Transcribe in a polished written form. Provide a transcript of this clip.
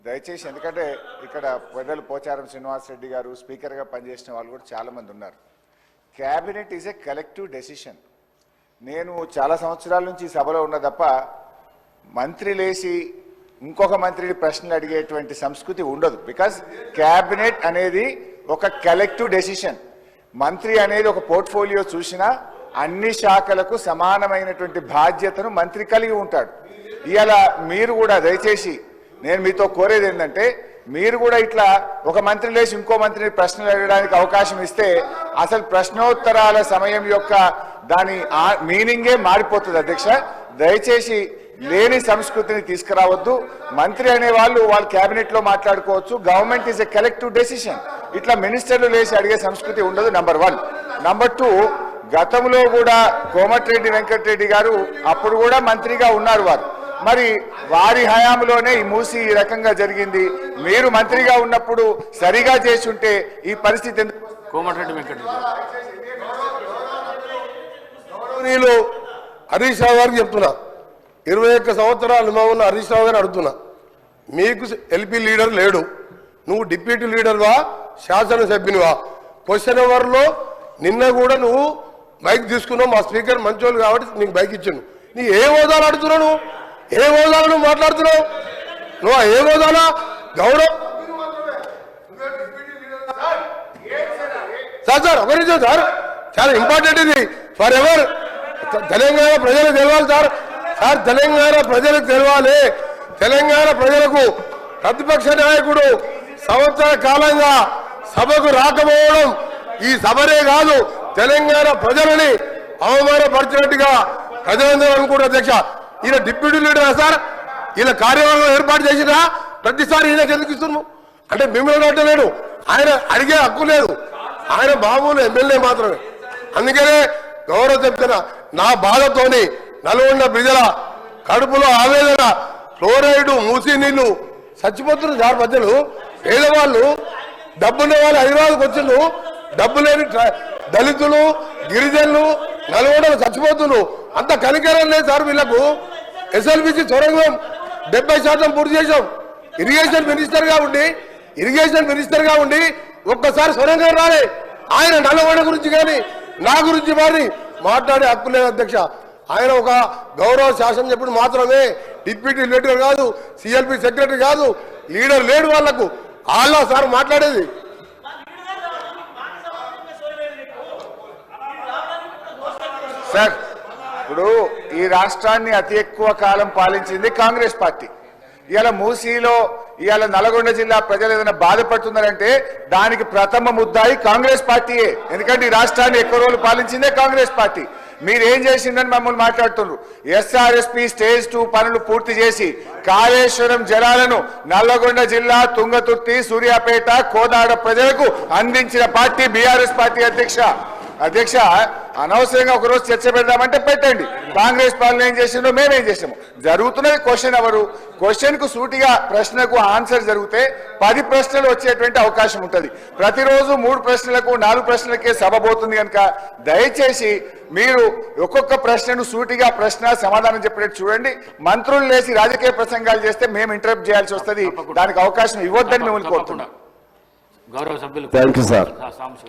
దయచేసి ఎందుకంటే ఇక్కడ పెద్దలు పోచారం శ్రీనివాస్ రెడ్డి గారు స్పీకర్గా పనిచేసిన వాళ్ళు కూడా చాలామంది ఉన్నారు. Cabinet is a collective decision. నేను చాలా సంవత్సరాల నుంచి సభలో ఉన్న తప్ప మంత్రి లేచి ఇంకొక మంత్రిని ప్రశ్నలు అడిగేటువంటి సంస్కృతి ఉండదు. బికాజ్ క్యాబినెట్ అనేది ఒక కలెక్టివ్ డెసిషన్. మంత్రి అనేది ఒక పోర్ట్ఫోలియో చూసినా అన్ని శాఖలకు సమానమైనటువంటి బాధ్యతను మంత్రి కలిగి ఉంటాడు. ఇవాళ మీరు కూడా దయచేసి నేను మీతో కోరేది ఏంటంటే మీరు కూడా ఇట్లా ఒక మంత్రి లేచి ఇంకో మంత్రిని ప్రశ్నలు అడగడానికి అవకాశం ఇస్తే అసలు ప్రశ్నోత్తరాల సమయం యొక్క దాని మీనింగే మారిపోతుంది. అధ్యక్ష, దయచేసి లేని సంస్కృతిని తీసుకురావద్దు. మంత్రి అనే వాళ్ళు క్యాబినెట్ లో మాట్లాడుకోవచ్చు. Government is a collective decision. ఇట్లా మినిస్టర్లు లేచి అడిగే సంస్కృతి ఉండదు. నంబర్ 1. నంబర్ 2, గతంలో కూడా కోమటిరెడ్డి వెంకటరెడ్డి గారు అప్పుడు కూడా మంత్రిగా ఉన్నారు. మరి వారి హయాంలోనే ఈ మూసి ఈ రకంగా జరిగింది. మీరు మంత్రిగా ఉన్నప్పుడు సరిగా చేసి ఉంటే ఈ పరిస్థితి ఎందుకు? కోమటిరెడ్డి వెంకటరెడ్డి హరీష్ రావు గారికి చెప్తున్నా, 21 సంవత్సరాల అనుభవం ఉన్న హరీష్ రావు గారిని అడుగుతున్నా, మీకు ఎల్పీ లీడర్ లేడు, నువ్వు డిప్యూటీ లీడర్వా శాసనసభ్యునివా? క్వశ్చన్ అవర్లో నిన్న కూడా నువ్వు మైక్ తీసుకున్నావు, మా స్పీకర్ మంచోళ్ళు కాబట్టి నీకు మైక్ ఇచ్చాను. నీ ఏ హోదాలు అడుగుతున్నావు? నువ్వు ఏ హోదాలు నువ్వు మాట్లాడుతున్నావు? నువ్వు ఏ హోదాలా? గౌరవ్ సార్ ఒక నిమిషం సార్, చాలా ఇంపార్టెంట్ ఇది ఫర్ ఎవర్. తెలంగాణ ప్రజలకు తెలవాలి సార్. తెలంగాణ ప్రజలకు తెలవాలి. తెలంగాణ ప్రజలకు ప్రతిపక్ష నాయకుడు సంవత్సర కాలంగా సభకు రాకపోవడం ఈ సభనే కాదు, తెలంగాణ ప్రజలని అవమానపరిచినట్టుగా ప్రజలందరూ అనుకుంటారు. అధ్యక్ష, ఈయన డిప్యూటీ లీడరా సార్? ఈయన కార్యవర్గం ఏర్పాటు చేసినా ప్రతిసారి ఈయనకి ఎందుకు ఇస్తున్నాము అంటే మిమ్మల్ని అంటలేడు, ఆయన అడిగే హక్కు లేదు, ఆయన మామూలు ఎమ్మెల్యే మాత్రమే. అందుకనే గౌరవ చెప్తున్నా, నా బాధతోని నల్గొండ ప్రజల కడుపులో ఆవేదన, ఫ్లోరైడ్ మూసి నీళ్లు చచ్చిపోతున్నారు సార్. ప్రజలు పేదవాళ్ళు, డబ్బున్న వాళ్ళు హైదరాబాద్కి వచ్చిండ్రు, డబ్బు లేని దళితులు గిరిజనులు నల్గొండలు చచ్చిపోతున్నారు. అంత కనికరం లేదు సార్ వీళ్లకు. ఎస్ఎల్బిసి సొరంగం 70% పూర్తి చేశాం. ఇరిగేషన్ మినిస్టర్గా ఉండి ఒక్కసారి సొరంగం రాలే. ఆయన నల్గొండ గురించి కానీ నా గురించి మరి మాట్లాడే హక్కు లేదు అధ్యక్ష. ఆయన ఒక గౌరవ శాసనసభ్యుడు మాత్రమే, డిప్యూటీ లీడర్ కాదు, సిఎల్పి సెక్రటరీ కాదు, లీడర్ లేడు వాళ్లకు. వాళ్ళ సార్ మాట్లాడేది. సార్, ఇప్పుడు ఈ రాష్ట్రాన్ని అతి ఎక్కువ కాలం పాలించింది కాంగ్రెస్ పార్టీ. ఇవాళ మూసీలో ఇవాళ నల్గొండ జిల్లా ప్రజలు ఏదైనా బాధపడుతున్నారంటే దానికి ప్రథమ ముద్దాయి కాంగ్రెస్ పార్టీయే. ఎందుకంటే ఈ రాష్ట్రాన్ని ఎక్కువ రోజులు పాలించిందే కాంగ్రెస్ పార్టీ. మీరేం చేసిందని మమ్మల్ని మాట్లాడుతున్నారు. ఎస్ఆర్ఎస్పీ స్టేజ్ 2 పనులు పూర్తి చేసి కాళేశ్వరం జలాలను నల్లగొండ జిల్లా తుంగతుర్తి, సూర్యాపేట, కోదాడ ప్రజలకు అందించిన పార్టీ బీఆర్ఎస్ పార్టీ. అధ్యక్ష, అనవసరంగా ఒకరోజు చర్చ పెడదామంటే పెట్టండి. కాంగ్రెస్ పాలన ఏం చేసిందో మేమేం చేసాము. జరుగుతున్నది క్వశ్చన్ అవరు. క్వశ్చన్కు సూటిగా ప్రశ్నకు ఆన్సర్ జరిగితే 10 ప్రశ్నలు వచ్చేటువంటి అవకాశం ఉంటుంది. ప్రతిరోజు 3 ప్రశ్నలకు 4 ప్రశ్నలకే సభ పోతుంది కనుక దయచేసి మీరు ఒక్కొక్క ప్రశ్నను సూటిగా ప్రశ్న సమాధానం చెప్పేట్టు చూడండి. మంత్రులు లేచి రాజకీయ ప్రసంగాలు చేస్తే మేము ఇంటరప్ట్ చేయాల్సి వస్తుంది. దానికి అవకాశం ఇవ్వద్దని మిమ్మల్ని కోరుతున్నాం. గౌరవ సభ్యులు. Thank you sir.